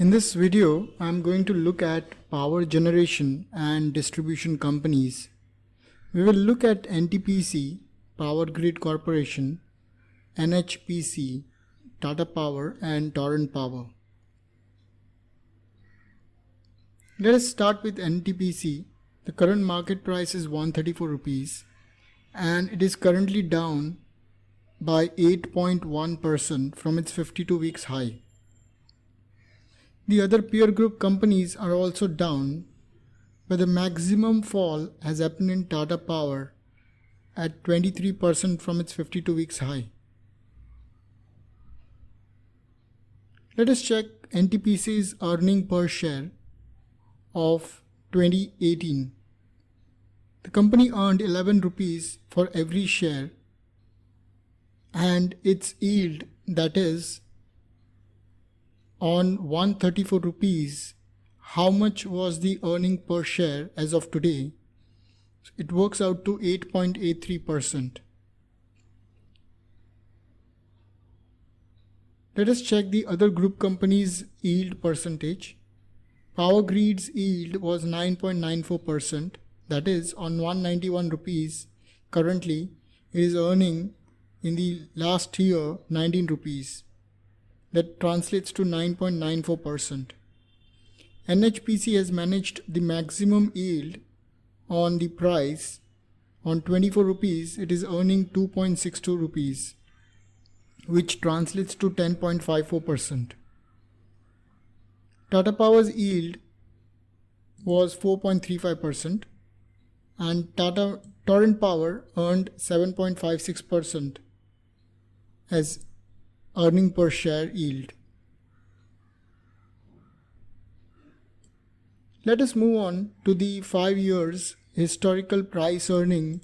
In this video, I'm going to look at power generation and distribution companies. We will look at NTPC, Power Grid Corporation, NHPC, Tata Power and Torrent Power. Let us start with NTPC. The current market price is 134 rupees and it is currently down by 8.1% from its 52 weeks high. The other peer group companies are also down, but the maximum fall has happened in Tata Power at 23% from its 52 weeks high. Let us check NTPC's earning per share of 2018. The company earned 11 rupees for every share and its yield, that is on 134 rupees, how much was the earning per share as of today? It works out to 8.83%. Let us check the other group companies' yield percentage. Power Grid's yield was 9.94%, that is on 191 rupees. Currently, it is earning in the last year 19 rupees. That translates to 9.94%. NHPC has managed the maximum yield on the price. On 24 rupees, it is earning 2.62 rupees, which translates to 10.54%. Tata Power's yield was 4.35% and Torrent Power earned 7.56% as earning per share yield. Let us move on to the 5 years historical price earning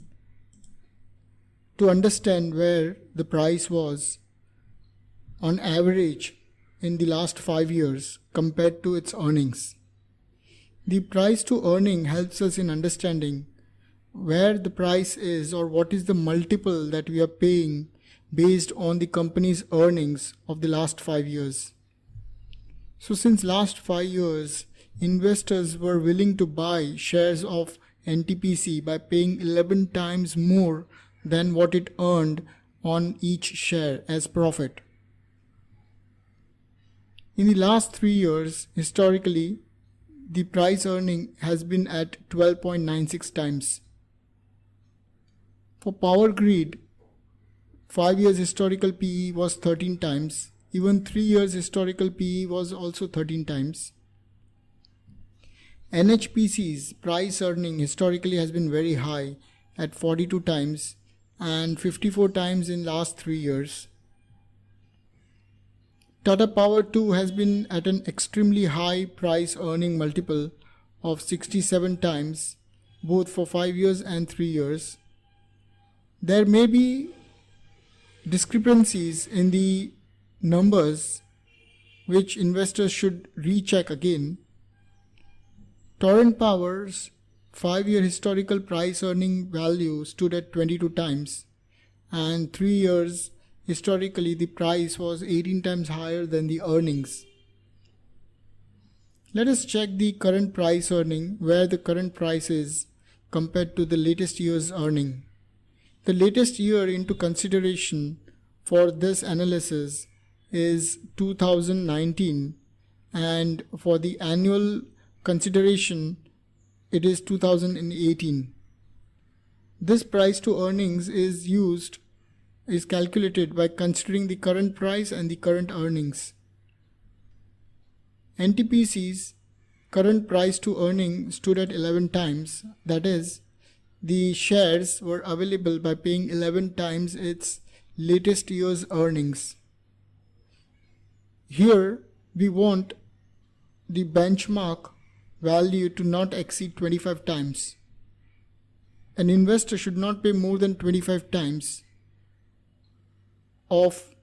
to understand where the price was on average in the last 5 years compared to its earnings. The price to earning helps us in understanding where the price is or what is the multiple that we are paying based on the company's earnings of the last 5 years. So since last 5 years, investors were willing to buy shares of NTPC by paying 11 times more than what it earned on each share as profit. In the last 3 years, historically, the price earning has been at 12.96 times. For Power Grid, 5 years historical PE was 13 times. Even 3 years historical PE was also 13 times. NHPC's price earning historically has been very high at 42 times and 54 times in last 3 years. Tata Power too has been at an extremely high price earning multiple of 67 times, both for 5 years and 3 years. There may be discrepancies in the numbers which investors should recheck again. Torrent Power's 5-year historical price earning value stood at 22 times and 3 years historically the price was 18 times higher than the earnings. Let us check the current price earning, where the current price is compared to the latest year's earning. The latest year into consideration for this analysis is 2019 and for the annual consideration it is 2018. This price to earnings is calculated by considering the current price and the current earnings. NTPC's current price to earning stood at 11 times, that is, the shares were available by paying 11 times its latest year's earnings. Here we want the benchmark value to not exceed 25 times. An investor should not pay more than 25 times of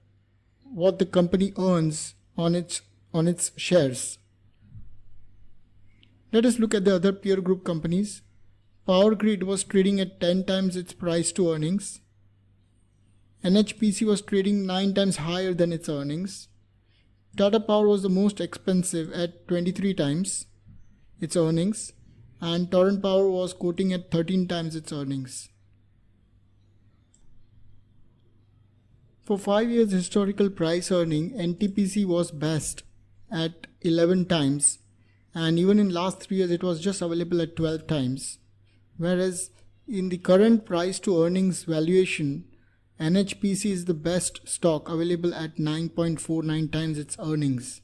what the company earns on its shares. Let us look at the other peer group companies. Power Grid was trading at 10 times its price to earnings. NHPC was trading 9 times higher than its earnings. Tata Power was the most expensive at 23 times its earnings, and Torrent Power was quoting at 13 times its earnings. For 5 years historical price earning, NTPC was best at 11 times, and even in last 3 years it was just available at 12 times. Whereas in the current price to earnings valuation, NHPC is the best stock available at 9.49 times its earnings.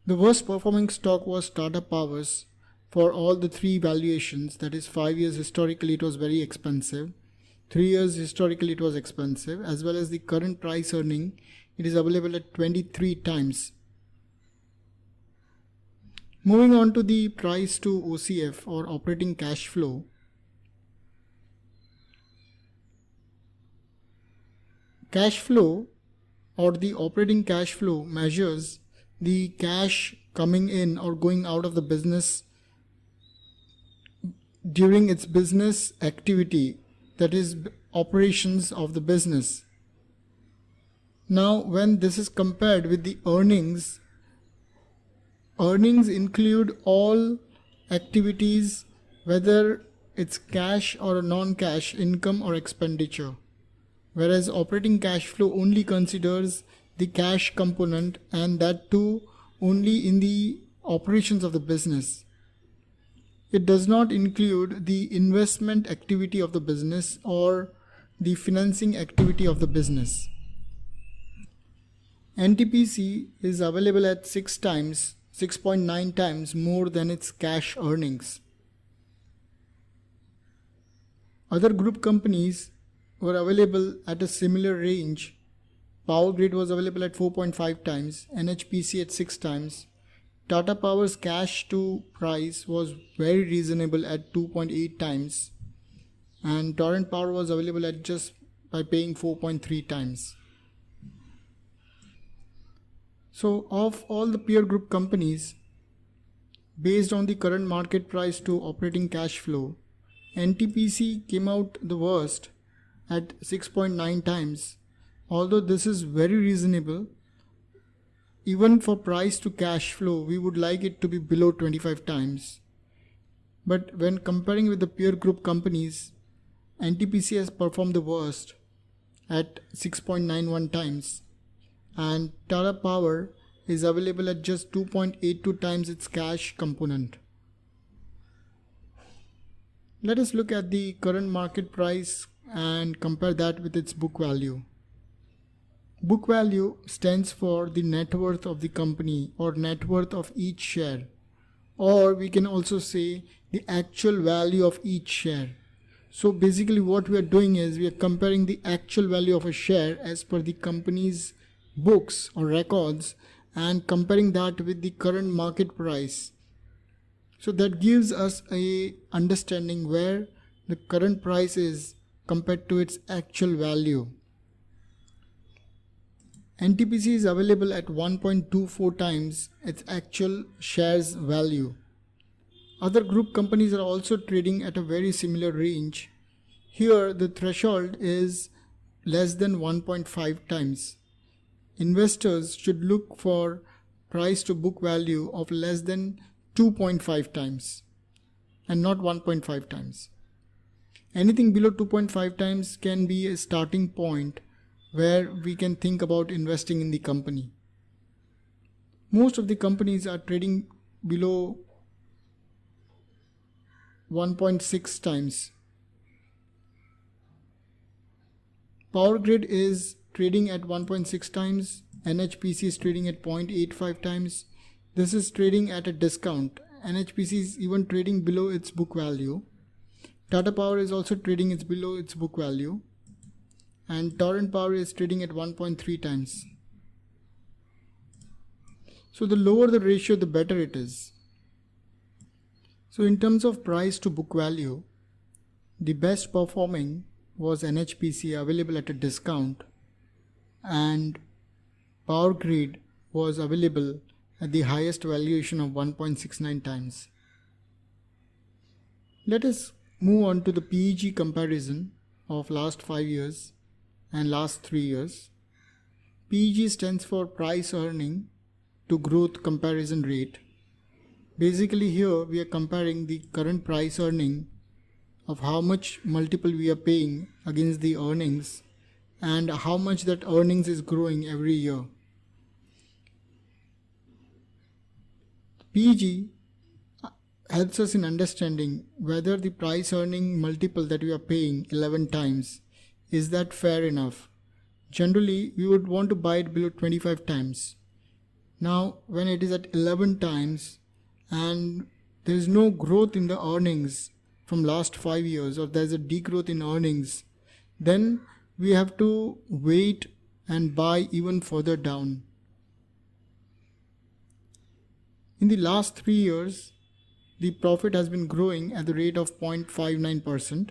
The worst performing stock was Tata Power's for all the three valuations, that is 5 years historically it was very expensive, 3 years historically it was expensive, as well as the current price earning, it is available at 23 times. Moving on to the price to OCF or operating cash flow. Cash flow or the operating cash flow measures the cash coming in or going out of the business during its business activity, that is operations of the business. Now when this is compared with the earnings include all activities, whether it's cash or non-cash income or expenditure, whereas operating cash flow only considers the cash component, and that too only in the operations of the business. It does not include the investment activity of the business or the financing activity of the business. NTPC is available at 6.9 times more than its cash earnings. Other group companies were available at a similar range. Power Grid was available at 4.5 times, NHPC at 6 times. Tata Power's cash to price was very reasonable at 2.8 times, and Torrent Power was available at just by paying 4.3 times. So of all the peer group companies, based on the current market price to operating cash flow, NTPC came out the worst at 6.9 times. Although this is very reasonable, even for price to cash flow, we would like it to be below 25 times. But when comparing with the peer group companies, NTPC has performed the worst at 6.91 times, and Tata Power is available at just 2.82 times its cash component. Let us look at the current market price and compare that with its book value. Book value stands for the net worth of the company or net worth of each share, or we can also say the actual value of each share. So basically what we are doing is we are comparing the actual value of a share as per the company's books or records and comparing that with the current market price. So that gives us a understanding where the current price is compared to its actual value. NTPC is available at 1.24 times its actual shares value. Other group companies are also trading at a very similar range. Here the threshold is less than 1.5 times. Investors should look for price to book value of less than 2.5 times and not 1.5 times. Anything below 2.5 times can be a starting point where we can think about investing in the company. Most of the companies are trading below 1.6 times. Power Grid is trading at 1.6 times. NHPC is trading at 0.85 times. This is trading at a discount. NHPC is even trading below its book value. Tata Power is also trading below its book value. And Torrent Power is trading at 1.3 times. So the lower the ratio, the better it is. So in terms of price to book value, the best performing was NHPC, available at a discount, and Power Grid was available at the highest valuation of 1.69 times. Let us move on to the PEG comparison of last 5 years and last 3 years. PEG stands for price earning to growth comparison rate. Basically here we are comparing the current price earning of how much multiple we are paying against the earnings and how much that earnings is growing every year. PEG helps us in understanding whether the price earning multiple that we are paying 11 times, is that fair enough? Generally, we would want to buy it below 25 times. Now, when it is at 11 times and there is no growth in the earnings from last 5 years, or there is a degrowth in earnings, then we have to wait and buy even further down. In the last 3 years, the profit has been growing at the rate of 0.59%,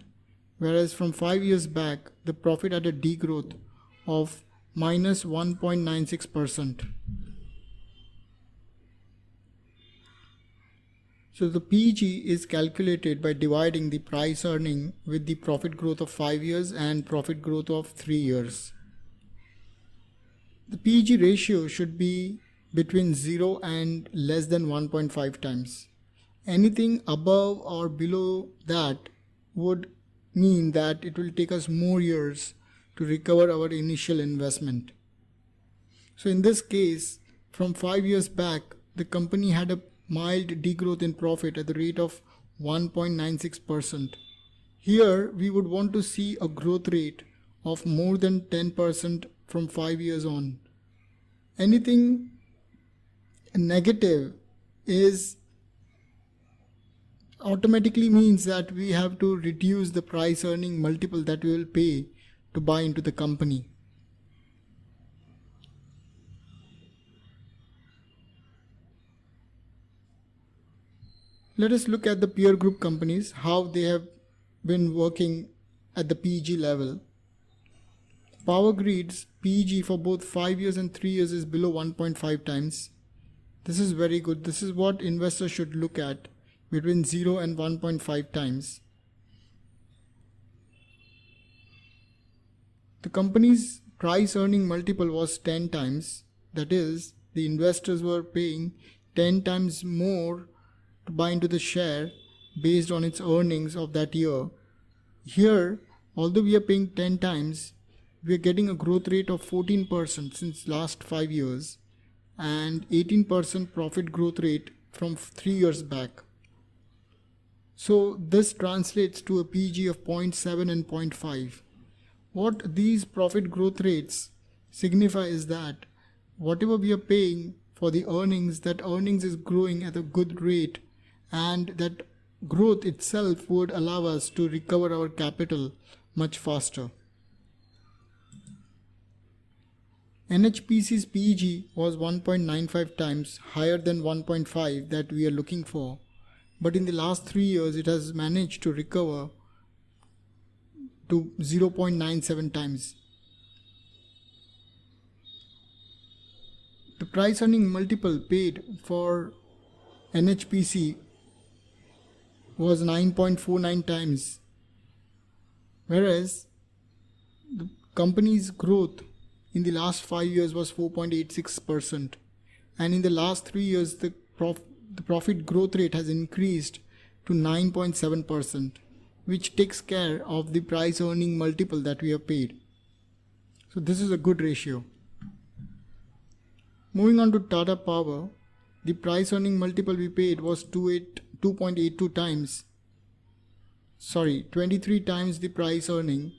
whereas from 5 years back, the profit had a degrowth of minus 1.96%. So the PEG is calculated by dividing the price earning with the profit growth of 5 years and profit growth of 3 years. The PEG ratio should be between 0 and less than 1.5 times. Anything above or below that would mean that it will take us more years to recover our initial investment. So in this case, from 5 years back, the company had a mild degrowth in profit at the rate of 1.96%. Here we would want to see a growth rate of more than 10% from 5 years on. Anything negative is automatically means that we have to reduce the price earning multiple that we will pay to buy into the company. Let us look at the peer group companies, how they have been working at the PEG level. Power Grid's PEG for both 5 years and 3 years is below 1.5 times. This is very good. This is what investors should look at, between 0 and 1.5 times. The company's price earning multiple was 10 times. That is, the investors were paying 10 times more to buy into the share based on its earnings of that year. Here, although we are paying 10 times, we are getting a growth rate of 14% since last 5 years and 18% profit growth rate from 3 years back. So this translates to a PEG of 0.7 and 0.5. What these profit growth rates signify is that whatever we are paying for the earnings, that earnings is growing at a good rate, and that growth itself would allow us to recover our capital much faster. NHPC's PEG was 1.95 times higher than 1.5 that we are looking for, but in the last 3 years it has managed to recover to 0.97 times. The price earning multiple paid for NHPC was 9.49 times, whereas the company's growth in the last 5 years was 4.86%, and in the last 3 years the profit growth rate has increased to 9.7%, which takes care of the price earning multiple that we have paid. So this is a good ratio. Moving on to Tata Power, the price earning multiple we paid was 2.82 times. 23 times the price earning.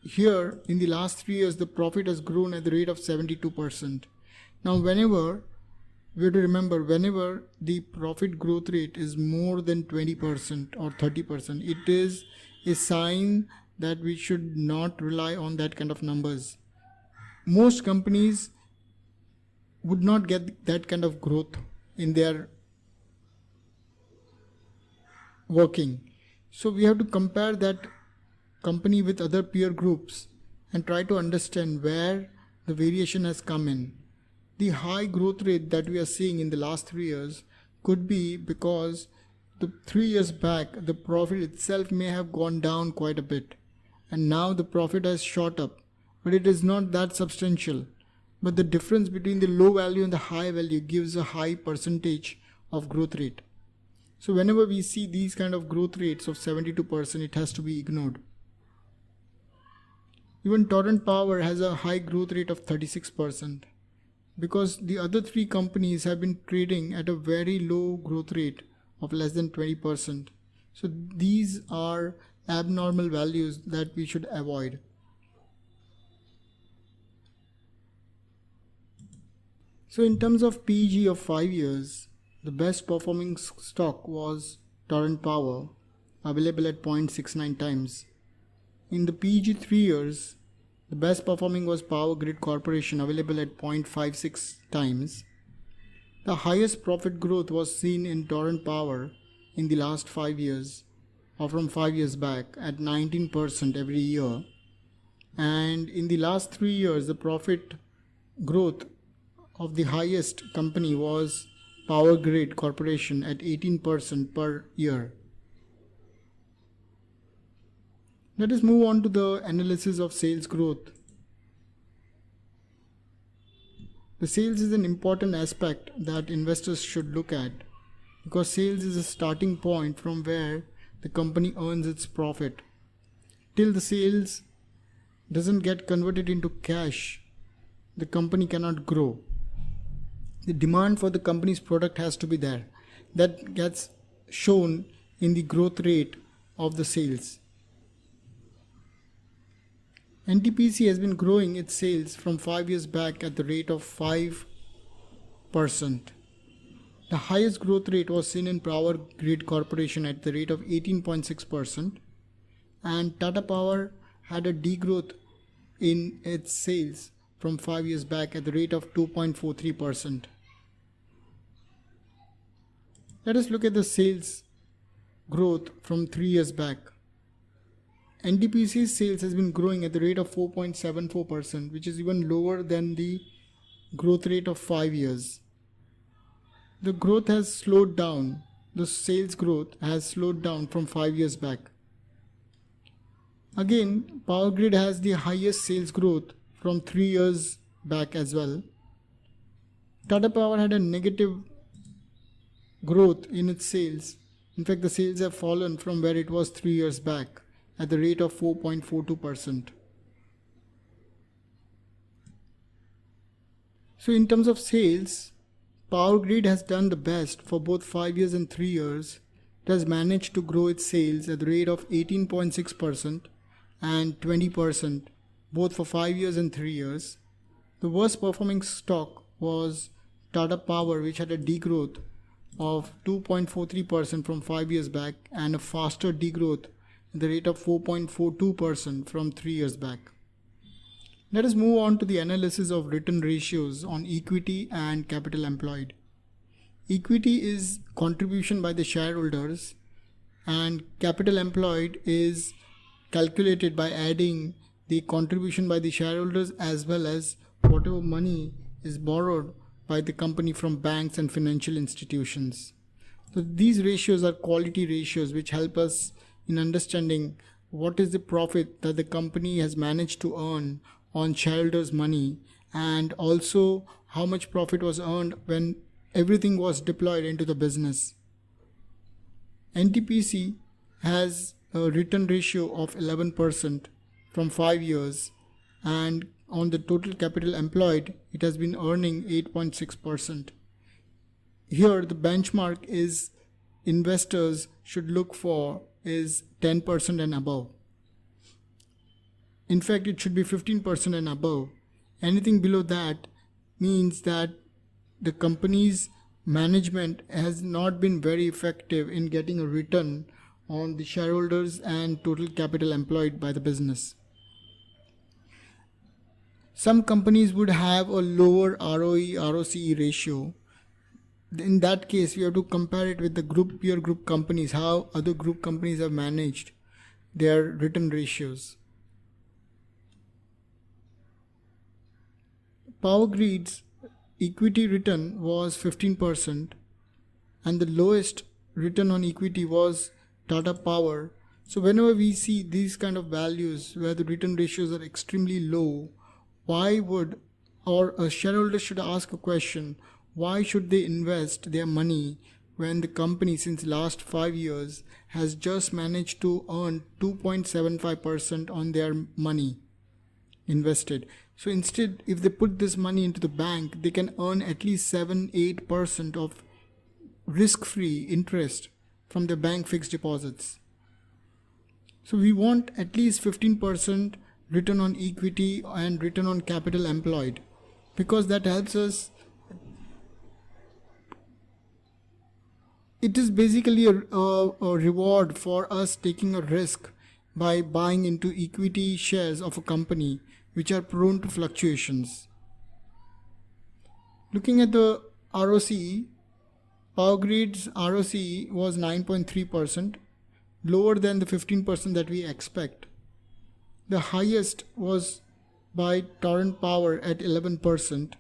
Here, in the last 3 years, the profit has grown at the rate of 72%. Now, whenever we have to remember, whenever the profit growth rate is more than 20% or 30%, it is a sign that we should not rely on that kind of numbers. Most companies would not get that kind of growth in their working. So we have to compare that company with other peer groups and try to understand where the variation has come in. The high growth rate that we are seeing in the last 3 years could be because the 3 years back the profit itself may have gone down quite a bit, and now the profit has shot up but it is not that substantial. But the difference between the low value and the high value gives a high percentage of growth rate. So whenever we see these kind of growth rates of 72%, it has to be ignored. Even Torrent Power has a high growth rate of 36%, because the other three companies have been trading at a very low growth rate of less than 20%. So these are abnormal values that we should avoid. So in terms of PEG of 5 years, the best performing stock was Torrent Power, available at 0.69 times. In the PEG 3 years, the best performing was Power Grid Corporation, available at 0.56 times. The highest profit growth was seen in Torrent Power in the last 5 years, or from 5 years back, at 19% every year. And in the last 3 years, the profit growth of the highest company was Power Grid Corporation at 18% per year. Let us move on to the analysis of sales growth. The sales is an important aspect that investors should look at, because sales is a starting point from where the company earns its profit. Till the sales doesn't get converted into cash, the company cannot grow. The demand for the company's product has to be there. That gets shown in the growth rate of the sales. NTPC has been growing its sales from 5 years back at the rate of 5%. The highest growth rate was seen in Power Grid Corporation at the rate of 18.6%, and Tata Power had a degrowth in its sales from 5 years back at the rate of 2.43%. Let us look at the sales growth from 3 years back. NTPC's sales has been growing at the rate of 4.74%, which is even lower than the growth rate of 5 years. The growth has slowed down. The sales growth has slowed down from 5 years back. Again, Power Grid has the highest sales growth from 3 years back as well. Tata Power had a negative growth in its sales. In fact, the sales have fallen from where it was 3 years back at the rate of 4.42%. So in terms of sales, Power Grid has done the best for both 5 years and 3 years. It has managed to grow its sales at the rate of 18.6% and 20%, both for 5 years and 3 years. The worst performing stock was Tata Power, which had a degrowth of 2.43% from 5 years back and a faster degrowth at the rate of 4.42% from 3 years back. Let us move on to the analysis of return ratios on equity and capital employed. Equity is contribution by the shareholders, and capital employed is calculated by adding the contribution by the shareholders as well as whatever money is borrowed by the company from banks and financial institutions. So these ratios are quality ratios which help us in understanding what is the profit that the company has managed to earn on shareholders' money, and also how much profit was earned when everything was deployed into the business. NTPC has a return ratio of 11% from 5 years, and on the total capital employed, it has been earning 8.6%. Here the benchmark is investors should look for is 10% and above. In fact, it should be 15% and above. Anything below that means that the company's management has not been very effective in getting a return on the shareholders and total capital employed by the business. Some companies would have a lower ROE ROCE ratio. In that case, we have to compare it with the peer group companies, how other group companies have managed their return ratios. Power Grid's equity return was 15%, and the lowest return on equity was Tata Power. So whenever we see these kind of values where the return ratios are extremely low, why would, or a shareholder should ask a question, why should they invest their money when the company since last 5 years has just managed to earn 2.75% on their money invested? So instead, if they put this money into the bank, they can earn at least 7-8% of risk-free interest from the bank fixed deposits. So we want at least 15% return on equity and return on capital employed, because that helps us. It is basically a reward for us taking a risk by buying into equity shares of a company which are prone to fluctuations. Looking at the ROCE, Power Grid's ROCE was 9.3%, lower than the 15% that we expect. The highest was by Torrent Power at 11%.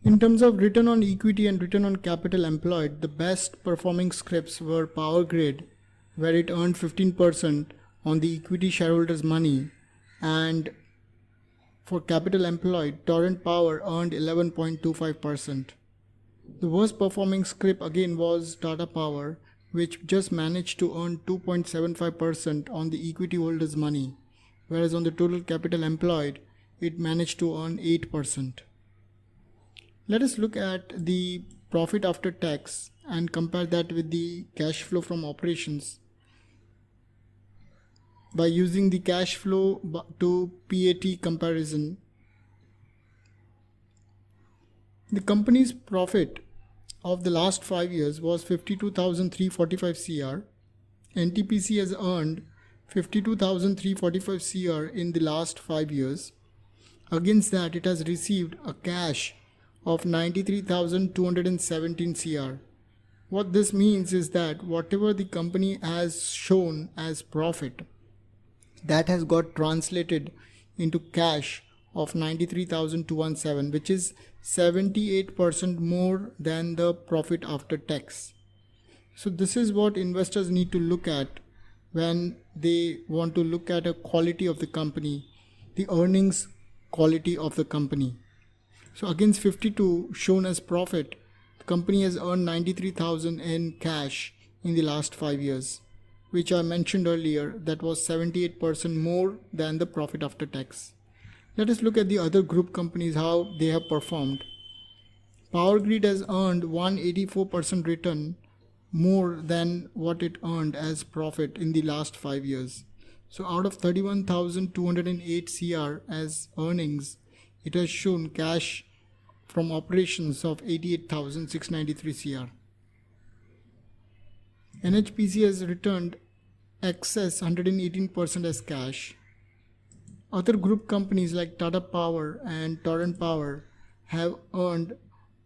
In terms of return on equity and return on capital employed, the best performing scripts were Power Grid, where it earned 15% on the equity shareholders' money, and for capital employed, Torrent Power earned 11.25%. The worst performing script again was Tata Power, which just managed to earn 2.75% on the equity holders' money, whereas on the total capital employed, it managed to earn 8%. Let us look at the profit after tax and compare that with the cash flow from operations by using the cash flow to PAT comparison. The company's profit of the last 5 years was 52,345 CR. NTPC has earned 52,345 CR in the last 5 years. Against that, it has received a cash of 93,217 CR. What this means is that whatever the company has shown as profit, that has got translated into cash of 93,217, which is 78% more than the profit after tax. So this is what investors need to look at when they want to look at a quality of the company, the earnings quality of the company. So against 52 shown as profit, the company has earned 93,000 in cash in the last 5 years, which I mentioned earlier, that was 78% more than the profit after tax. Let us look at the other group companies, how they have performed. Power Grid has earned 184% return more than what it earned as profit in the last 5 years. So out of 31,208 CR as earnings, it has shown cash from operations of 88,693 CR. NHPC has returned excess 118% as cash. Other group companies like Tata Power and Torrent Power have earned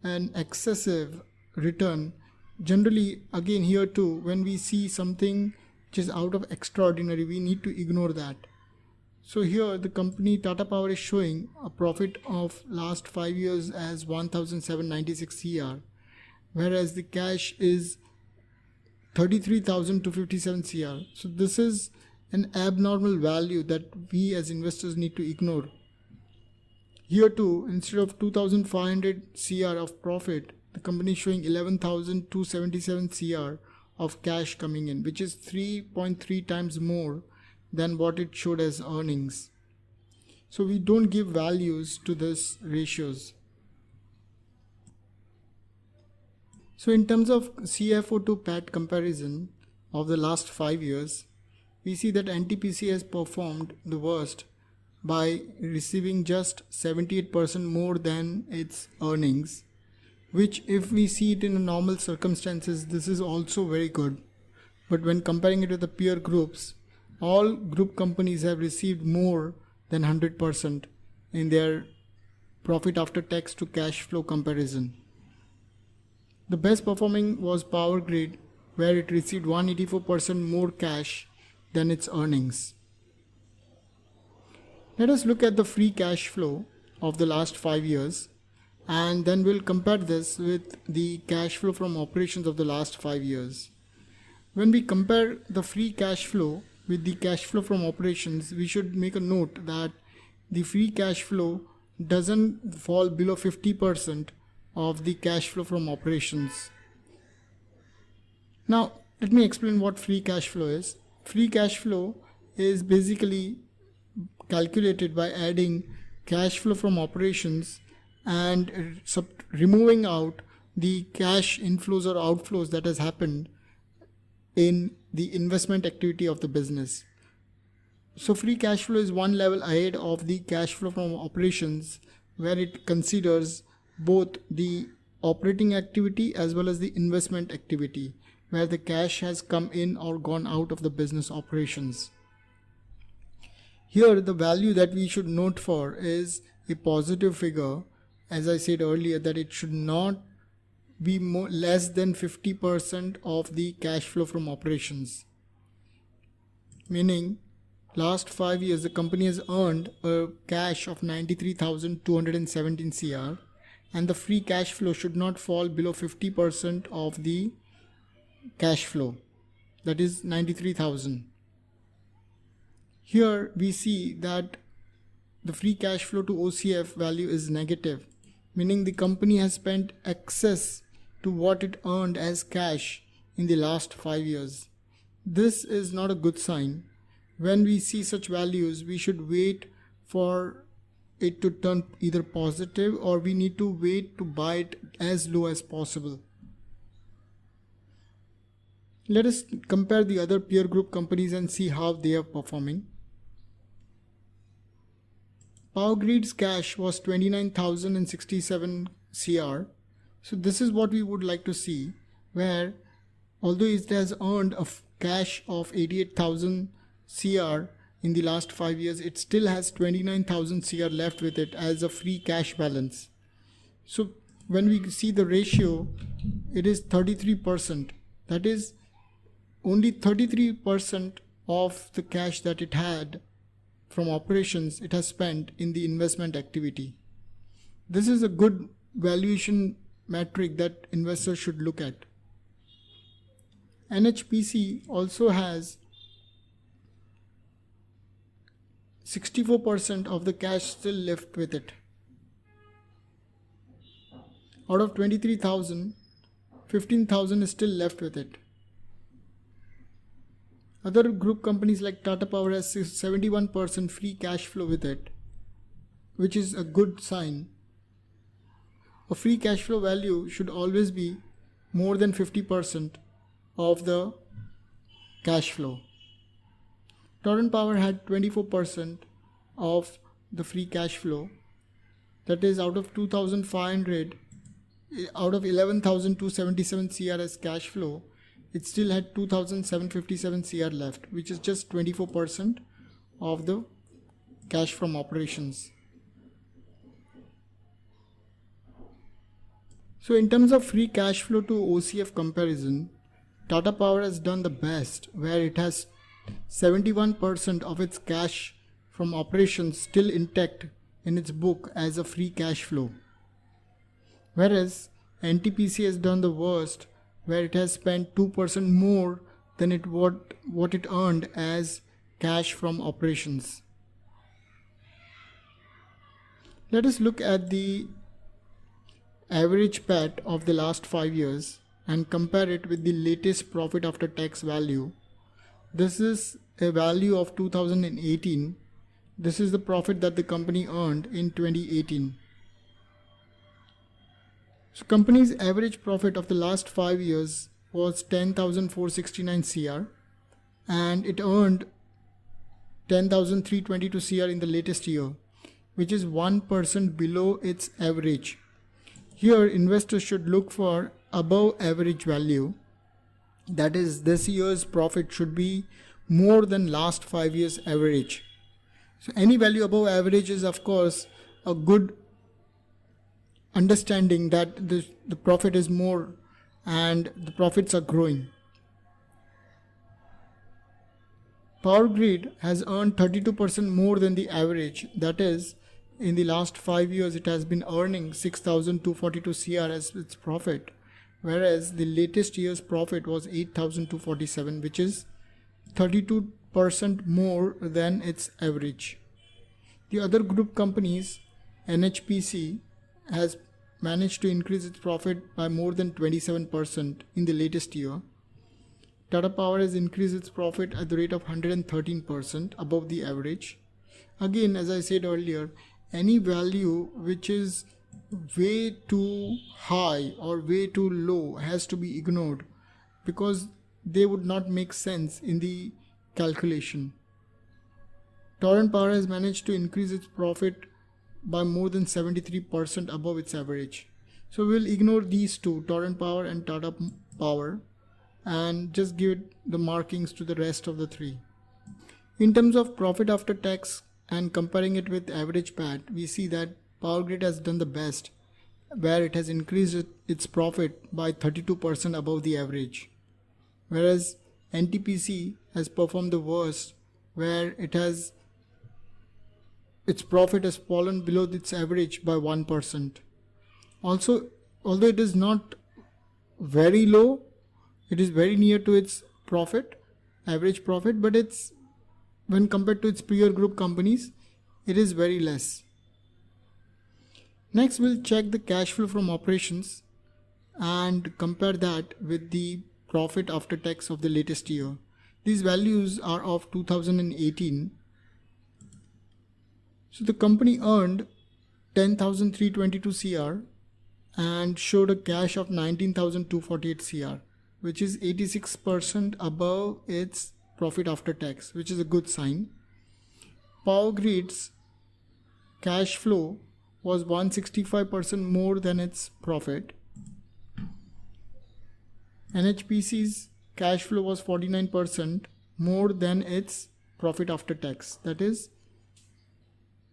an excessive return. Generally, again here too, when we see something which is out of extraordinary, we need to ignore that. So here the company Tata Power is showing a profit of last 5 years as 1,796 CR, whereas the cash is 33,257 CR. So this is an abnormal value that we as investors need to ignore. Here too, instead of 2,500 CR of profit, the company is showing 11,277 CR of cash coming in, which is 3.3 times more than what it showed as earnings. So we don't give values to these ratios. So in terms of CFO to PAT comparison of the last 5 years, we see that NTPC has performed the worst by receiving just 78% more than its earnings, which if we see it in normal circumstances, this is also very good. But when comparing it with the peer groups, all group companies have received more than 100% in their profit after tax to cash flow comparison. The best performing was Power Grid, where it received 184% more cash than its earnings. Let us look at the free cash flow of the last 5 years, and then we'll compare this with the cash flow from operations of the last 5 years. When we compare the free cash flow with the cash flow from operations, we should make a note that the free cash flow doesn't fall below 50% of the cash flow from operations. Now, let me explain what free cash flow is. Free cash flow is basically calculated by adding cash flow from operations and removing out the cash inflows or outflows that has happened in the investment activity of the business. So free cash flow is one level ahead of the cash flow from operations, where it considers both the operating activity as well as the investment activity, where the cash has come in or gone out of the business operations. Here the value that we should note for is a positive figure. As I said earlier, that it should not be less than 50% of the cash flow from operations. Meaning, last 5 years the company has earned a cash of 93,217 CR, and the free cash flow should not fall below 50% of the cash flow, that is 93,000. Here we see that the free cash flow to OCF value is negative, meaning the company has spent excess to what it earned as cash in the last 5 years. This is not a good sign. When we see such values, we should wait for it to turn either positive, or we need to wait to buy it as low as possible. Let us compare the other peer group companies and see how they are performing. Power Grid's cash was 29,067 CR. So this is what we would like to see, where although it has earned a cash of 88,000 CR in the last 5 years, it still has 29,000 CR left with it as a free cash balance. So when we see the ratio, it is 33%. That is, only 33% of the cash that it had from operations it has spent in the investment activity. This is a good valuation metric that investors should look at. NHPC also has 64% of the cash still left with it. Out of 23,000, 15,000 is still left with it. Other group companies like Tata Power has 71% free cash flow with it, which is a good sign. A free cash flow value should always be more than 50% of the cash flow. Torrent Power had 24% of the free cash flow. That is, out of 2,500, out of 11,277 CR as cash flow, it still had 2,757 CR left, which is just 24% of the cash from operations. So in terms of free cash flow to OCF comparison, Tata Power has done the best, where it has 71% of its cash from operations still intact in its book as a free cash flow. Whereas NTPC has done the worst, where it has spent 2% more than what it earned as cash from operations. Let us look at the average PAT of the last 5 years and compare it with the latest profit after tax value. This is a value of 2018. This is the profit that the company earned in 2018. So company's average profit of the last 5 years was 10,469 CR, and it earned 10,322 CR in the latest year, which is 1% below its average. Here investors should look for above average value. That is, this year's profit should be more than last 5 years average. So any value above average is of course a good understanding that the profit is more and the profits are growing. Power Grid has earned 32% more than the average. That is, in the last 5 years it has been earning 6,242 CR as its profit, whereas the latest year's profit was 8,247, which is 32% more than its average. The other group companies, NHPC, has managed to increase its profit by more than 27% in the latest year. Tata Power has increased its profit at the rate of 113% above the average. Again, as I said earlier, any value which is way too high or way too low has to be ignored because they would not make sense in the calculation. Torrent Power has managed to increase its profit by more than 73% above its average. So we'll ignore these two, Torrent Power and Tata Power, and just give the markings to the rest of the three. In terms of profit after tax and comparing it with average PAT, we see that Power Grid has done the best, where it has increased its profit by 32% above the average, whereas NTPC has performed the worst, where its profit has fallen below its average by 1%. Also, although it is not very low, it is very near to its average profit, but it's, when compared to its peer group companies, it is very less. Next, we'll check the cash flow from operations and compare that with the profit after tax of the latest year. These values are of 2018. So the company earned 10,322 CR and showed a cash of 19,248 CR, which is 86% above its profit after tax, which is a good sign. Power Grid's cash flow was 165% more than its profit. NHPC's cash flow was 49% more than its profit after tax. That is,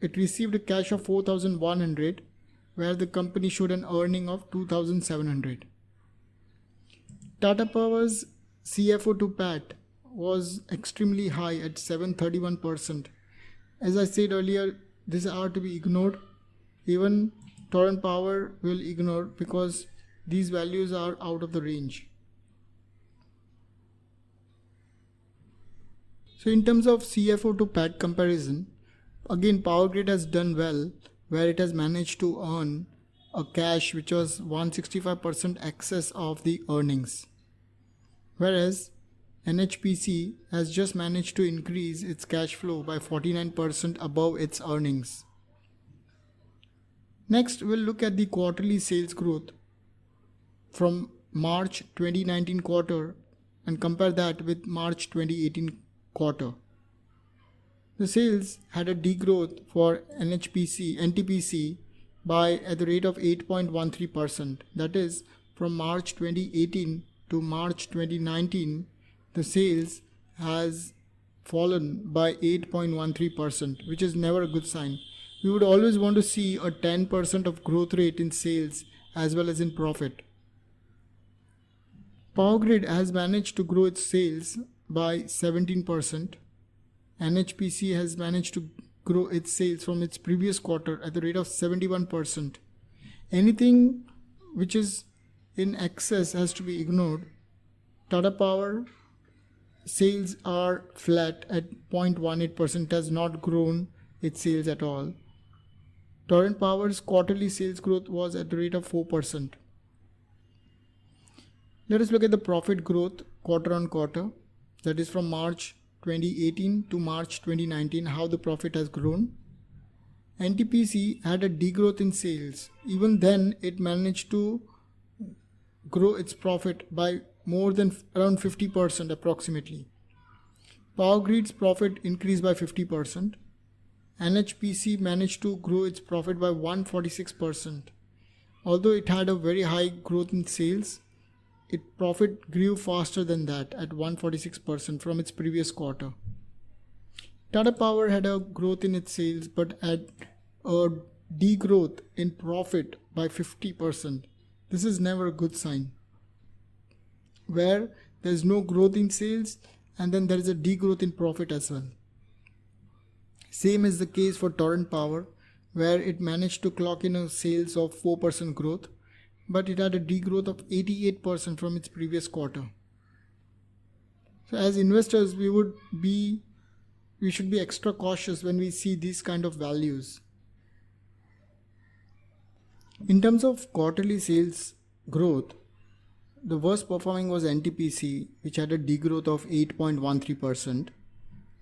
it received a cash of 4,100, where the company showed an earning of 2,700. Tata Power's CFO to PAT was extremely high at 731%. As I said earlier, these are to be ignored. Even Torrent Power will ignore because these values are out of the range. So in terms of CFO to PAT comparison, again Power Grid has done well, where it has managed to earn a cash which was 165% excess of the earnings, whereas NHPC has just managed to increase its cash flow by 49% above its earnings. Next, we'll look at the quarterly sales growth from March 2019 quarter and compare that with March 2018 quarter. The sales had a degrowth for NTPC by at the rate of 8.13%. That is, from March 2018 to March 2019, the sales has fallen by 8.13%, which is never a good sign. We would always want to see a 10% of growth rate in sales as well as in profit. Power Grid has managed to grow its sales by 17%. NHPC has managed to grow its sales from its previous quarter at the rate of 71%. Anything which is in excess has to be ignored. Tata Power sales are flat at 0.18%, has not grown its sales at all. Torrent Power's quarterly sales growth was at the rate of 4%. Let us look at the profit growth quarter on quarter, that is from March 2018 to March 2019, how the profit has grown. NTPC had a degrowth in sales. Even then, it managed to grow its profit by more than around 50% approximately. Power Grid's profit increased by 50%. NHPC managed to grow its profit by 146%. Although it had a very high growth in sales, its profit grew faster than that at 146% from its previous quarter. Tata Power had a growth in its sales but had a degrowth in profit by 50%. This is never a good sign, where there is no growth in sales and then there is a degrowth in profit as well. Same is the case for Torrent Power, where it managed to clock in a sales of 4% growth, but it had a degrowth of 88% from its previous quarter. So as investors, we would be we should be extra cautious when we see these kind of values. In terms of quarterly sales growth, the worst performing was NTPC, which had a degrowth of 8.13%,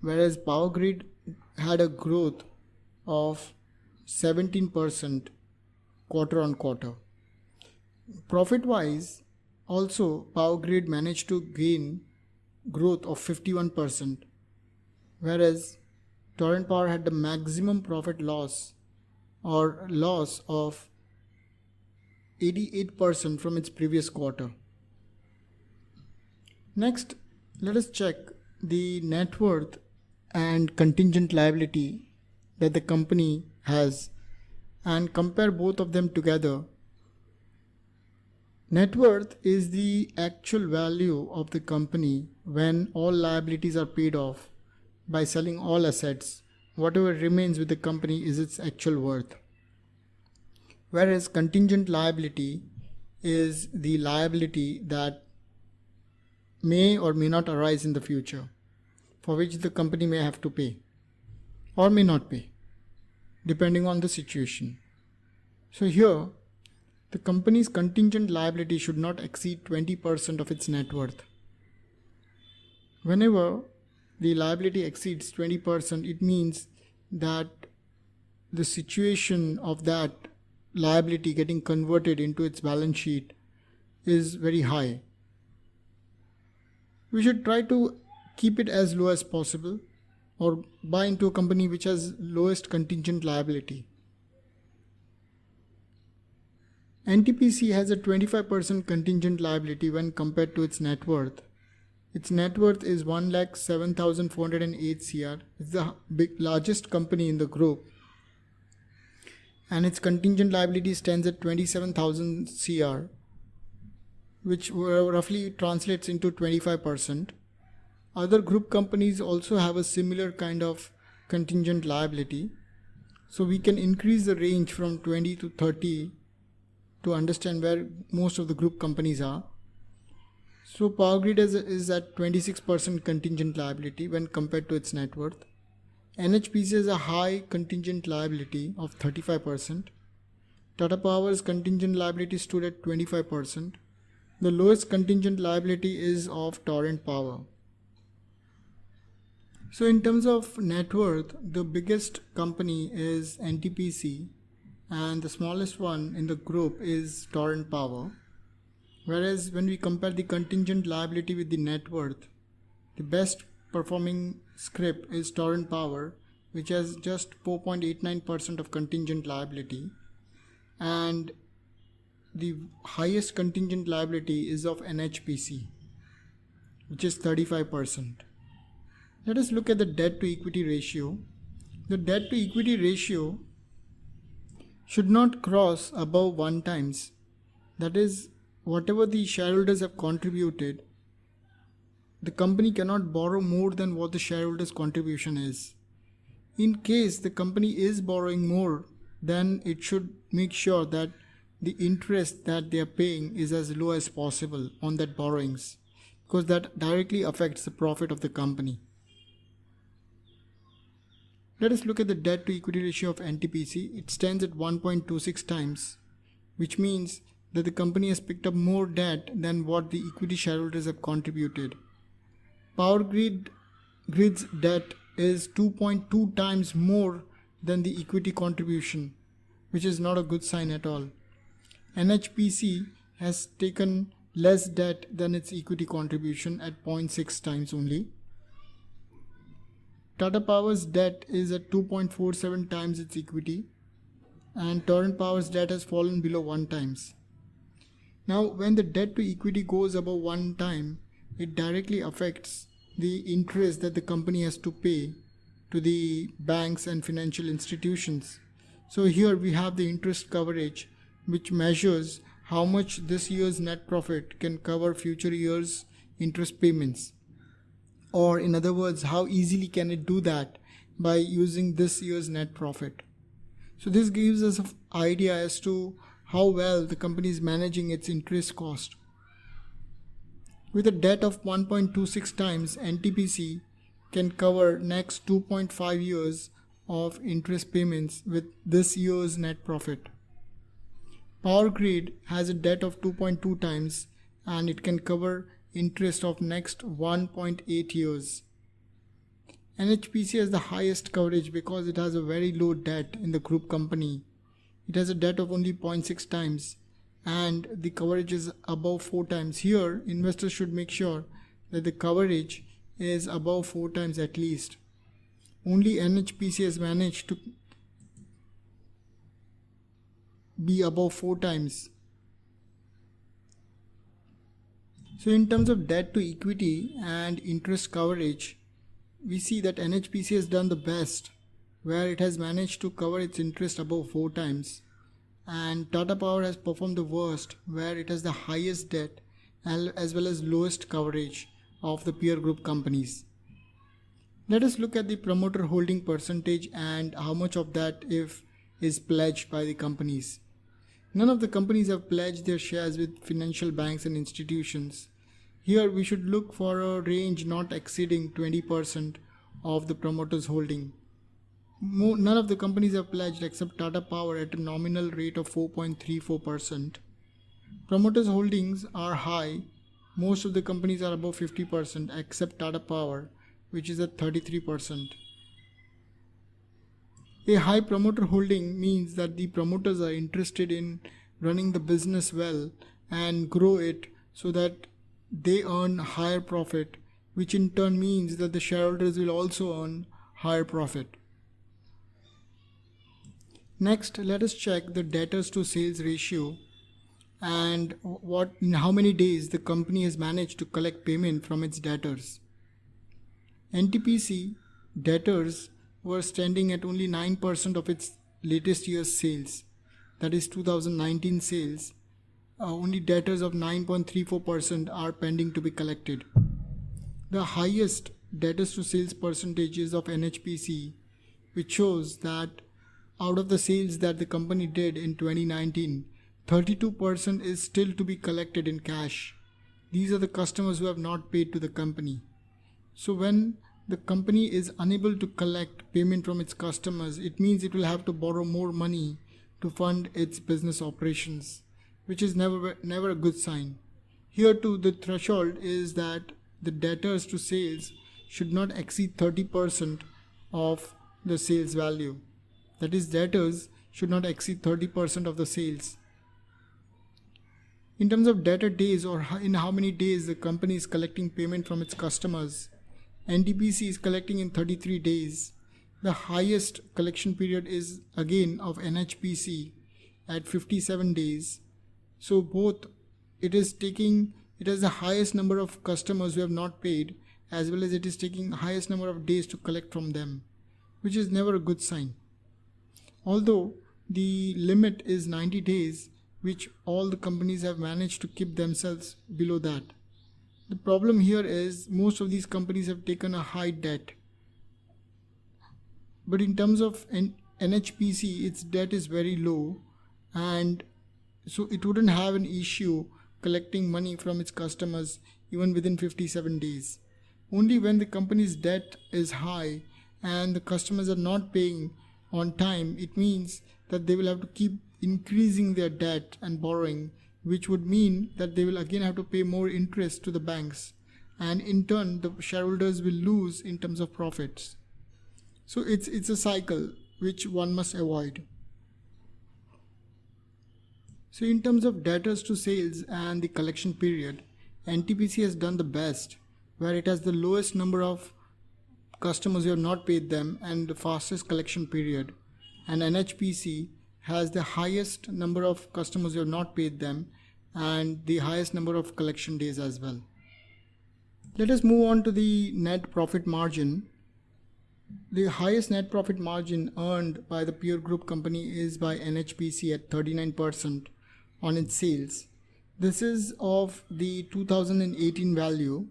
whereas Power Grid had a growth of 17% quarter on quarter. Profit wise, also Power Grid managed to gain growth of 51%, whereas Torrent Power had the maximum profit loss or loss of 88% from its previous quarter. Next, let us check the net worth and contingent liability that the company has and compare both of them together. Net worth is the actual value of the company when all liabilities are paid off by selling all assets. Whatever remains with the company is its actual worth. Whereas contingent liability is the liability that may or may not arise in the future, for which the company may have to pay or may not pay, depending on the situation. So here, the company's contingent liability should not exceed 20% of its net worth. Whenever the liability exceeds 20%, it means that the situation of that liability getting converted into its balance sheet is very high. We should try to keep it as low as possible or buy into a company which has lowest contingent liability. NTPC has a 25% contingent liability when compared to its net worth. Its net worth is 1,07,408 crore. It's the largest company in the group. And its contingent liability stands at 27,000 crore, which roughly translates into 25%. Other group companies also have a similar kind of contingent liability. So we can increase the range from 20 to 30 to understand where most of the group companies are. So Power Grid is at 26% contingent liability when compared to its net worth. NHPC has a high contingent liability of 35%. Tata Power's contingent liability stood at 25%. The lowest contingent liability is of Torrent Power. So in terms of net worth, the biggest company is NTPC and the smallest one in the group is Torrent Power. Whereas when we compare the contingent liability with the net worth, the best performing scrip is Torrent Power, which has just 4.89% of contingent liability, and the highest contingent liability is of NHPC, which is 35%. Let us look at the debt to equity ratio. The debt to equity ratio should not cross above 1 times. That is, whatever the shareholders have contributed, the company cannot borrow more than what the shareholders' contribution is. In case the company is borrowing more, then it should make sure that the interest that they are paying is as low as possible on that borrowings, because that directly affects the profit of the company. Let us look at the debt to equity ratio of NTPC. It stands at 1.26 times, which means that the company has picked up more debt than what the equity shareholders have contributed. Power Grid's debt is 2.2 times more than the equity contribution, which is not a good sign at all. NHPC has taken less debt than its equity contribution at 0.6 times only. Tata Power's debt is at 2.47 times its equity, and Torrent Power's debt has fallen below 1 times. Now, when the debt to equity goes above 1 time, it directly affects the interest that the company has to pay to the banks and financial institutions. So here we have the interest coverage, which measures how much this year's net profit can cover future years' interest payments. Or in other words, how easily can it do that by using this year's net profit. So this gives us an idea as to how well the company is managing its interest cost. With a debt of 1.26 times, NTPC can cover next 2.5 years of interest payments with this year's net profit. Power Grid has a debt of 2.2 times and it can cover interest of next 1.8 years. NHPC has the highest coverage because it has a very low debt in the group company. It has a debt of only 0.6 times and the coverage is above 4 times. Here, investors should make sure that the coverage is above 4 times at least. Only NHPC has managed to be above 4 times. So in terms of debt to equity and interest coverage, we see that NHPC has done the best, where it has managed to cover its interest above 4 times, and Tata Power has performed the worst, where it has the highest debt as well as lowest coverage of the peer group companies. Let us look at the promoter holding percentage and how much of that is pledged by the companies. None of the companies have pledged their shares with financial banks and institutions. Here we should look for a range not exceeding 20% of the promoters' holding. None of the companies have pledged except Tata Power at a nominal rate of 4.34%. Promoters' holdings are high. Most of the companies are above 50% except Tata Power, which is at 33%. A high promoter holding means that the promoters are interested in running the business well and grow it so that they earn higher profit, which in turn means that the shareholders will also earn higher profit. Next, let us check the debtors to sales ratio and in how many days the company has managed to collect payment from its debtors. Ntpc debtors were standing at only 9% of its latest year's sales, that is 2019 sales. Only debtors of 9.34% are pending to be collected. The highest debtors to sales percentage is of NHPC, which shows that out of the sales that the company did in 2019, 32% is still to be collected in cash. These are the customers who have not paid to the company. So when the company is unable to collect payment from its customers, it means it will have to borrow more money to fund its business operations, which is never a good sign. Here too, the threshold is that the debtors to sales should not exceed 30% of the sales value. That is, debtors should not exceed 30% of the sales. In terms of debtor days, or in how many days the company is collecting payment from its customers, NTPC is collecting in 33 days. The highest collection period is again of NHPC at 57 days. So both it has the highest number of customers who have not paid, as well as it is taking highest number of days to collect from them, which is never a good sign. Although the limit is 90 days, which all the companies have managed to keep themselves below that. The problem here is most of these companies have taken a high debt. But in terms of NHPC, its debt is very low, and so it wouldn't have an issue collecting money from its customers even within 57 days. Only when the company's debt is high and the customers are not paying on time, it means that they will have to keep increasing their debt and borrowing, which would mean that they will again have to pay more interest to the banks, and in turn the shareholders will lose in terms of profits. So it's a cycle which one must avoid. So in terms of debtors to sales and the collection period, NTPC has done the best, where it has the lowest number of customers who have not paid them and the fastest collection period, and NHPC has the highest number of customers who have not paid them and the highest number of collection days as well. Let us move on to the net profit margin. The highest net profit margin earned by the peer group company is by NHPC at 39% on its sales. This is of the 2018 value,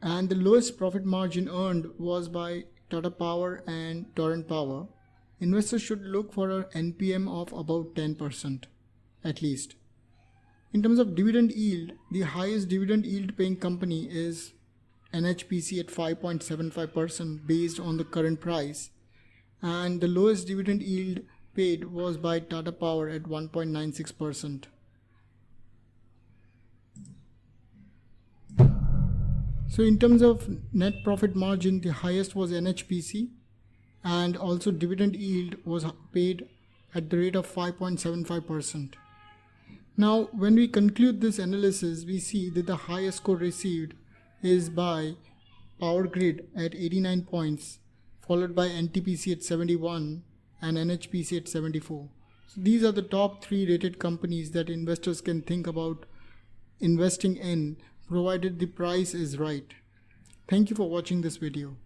and the lowest profit margin earned was by Tata Power and Torrent Power. Investors should look for an NPM of about 10% at least. In terms of dividend yield, the highest dividend yield paying company is NHPC at 5.75% based on the current price, and the lowest dividend yield paid was by Tata Power at 1.96%. So in terms of net profit margin, the highest was NHPC, and also dividend yield was paid at the rate of 5.75%. Now when we conclude this analysis, we see that the highest score received is by Power Grid at 89 points, followed by Ntpc at 71 and NHPC at 74. So these are the top 3 rated companies that investors can think about investing in, provided the price is right. Thank you for watching this video.